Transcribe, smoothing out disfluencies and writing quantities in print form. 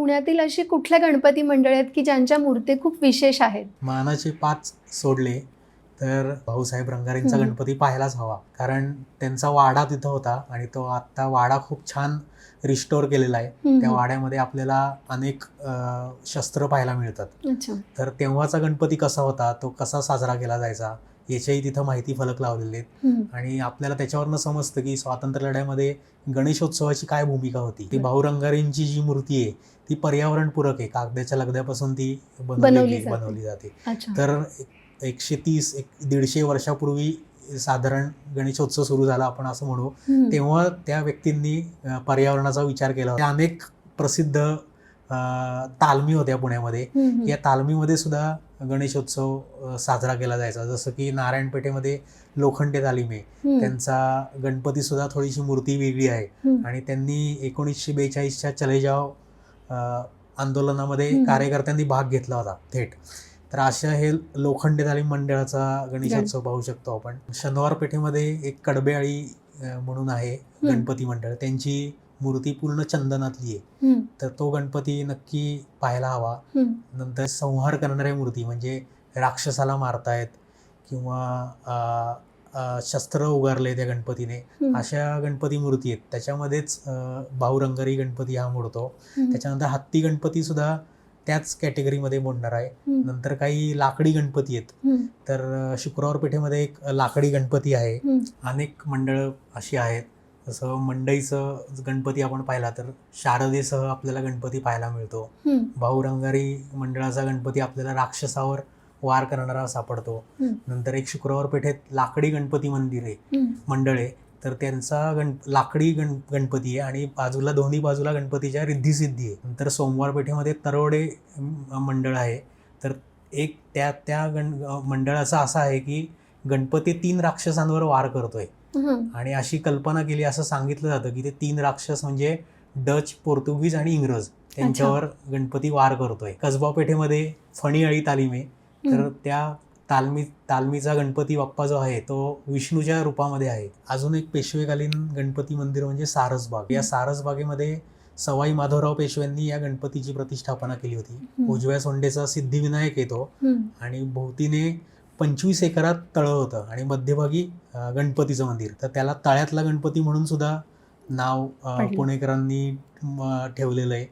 पुण्यातील अशी कुठल्या गणपती मंडळ आहेत की ज्यांच्या मूर्ती खूप विशेष आहेत? मानाचे 5 सोडले तर भाऊसाहेब रंगारेंचा गणपती पाहायलाच हवा, कारण त्यांचा वाडा तिथं होता आणि तो आता वाडा खूप छान रिस्टोअर केलेला आहे. त्या वाड्यामध्ये आपल्याला अनेक शस्त्र पाहायला मिळतात. अच्छा. तर तेव्हाचा गणपती कसा होता, तो कसा साजरा केला जायचा याच्याही तिथं माहिती फलक लावलेले आहेत. आणि आपल्याला त्याच्यावरनं समजतं की स्वातंत्र्य लढ्यामध्ये गणेशोत्सवाची काय भूमिका होती. ती भाऊ रंगारेंची जी मूर्ती आहे ती पर्यावरणपूरक आहे. कागदाच्या लगद्यापासून ती बनवली जाते. तर 130-150 वर्षापूर्वी साधारण गणेशोत्सव सुरू झाला आपण असं म्हणू. तेव्हा त्या व्यक्तींनी पर्यावरणाचा विचार केला होता. अनेक प्रसिद्ध तालमी होत्या पुण्यामध्ये. या तालमीमध्ये सुद्धा गणेशोत्सव साजरा केला जायचा. जसं की नारायणपेठेमध्ये लोखंडे तालीम आहे, त्यांचा गणपती सुद्धा थोडीशी मूर्ती वेगळी आहे आणि त्यांनी 1942च्या चले जाव आंदोलनामध्ये कार्यकर्त्यांनी भाग घेतला होता थेट. तर अशा हे लोखंडे तालीम मंडळाचा गणेशोत्सव पाहू शकतो आपण. शनिवार पेठेमध्ये एक कडबेआळी म्हणून आहे गणपती मंडळ, त्यांची मूर्ती पूर्ण चंदनातली आहे. तर तो गणपती नक्की पाहायला हवा. नंतर संहार करणाऱ्या मूर्ती म्हणजे राक्षसाला मारतायत किंवा शस्त्र उगारले त्या गणपतीने, अशा गणपती मूर्ती आहेत. त्याच्यामध्येच भाऊ रंगारी गणपती हा मोडतो. त्याच्यानंतर हत्ती गणपती सुद्धा त्याच कॅटेगरीमध्ये मोडणार आहे. नंतर काही लाकडी गणपती आहेत. तर शुक्रवार पेठेमध्ये एक लाकडी गणपती आहे. अनेक मंडळ अशी आहेत. जसं मंडईचं गणपती आपण पाहिला तर शारदेसह आपल्याला गणपती पाहायला मिळतो. भाऊ रंगारी मंडळाचा गणपती आपल्याला राक्षसावर वार करणारा सापडतो. नंतर एक शुक्रवार पेठेत लाकडी गणपती मंडळ आहे. तर त्यांचा लाकडी गणपती आहे आणि दोन्ही बाजूला गणपतीच्या रिद्धी-सिद्धी आहे. नंतर सोमवार पेठेमध्ये तरोडे मंडळ आहे. तर एक त्या मंडळाचा असा आहे की गणपती 3 राक्षसांवर वार करतोय आणि अशी कल्पना केली, असं सांगितलं जातं की ते 3 राक्षस म्हणजे डच, पोर्तुगीज आणि इंग्रज, त्यांच्यावर गणपती वार करतोय. कसबा पेठेमध्ये फणीआळी तालीम आहे. तर त्या तालमीचा गणपती बाप्पा जो आहे तो विष्णूच्या रूपामध्ये आहे. अजून एक पेशवेकालीन गणपती मंदिर म्हणजे सारसबाग. या सारसबागेमध्ये सवाई माधवराव पेशव्यांनी या गणपतीची प्रतिष्ठापना केली होती. उजव्या सोंडेचा सिद्धिविनायक येतो आणि भोवतीने 25 एकरात तळं होतं आणि मध्यभागी गणपतीचं मंदिर. तर त्याला तळ्यातला गणपती म्हणून सुद्धा नाव पुणेकरांनी ठेवलेलं आहे.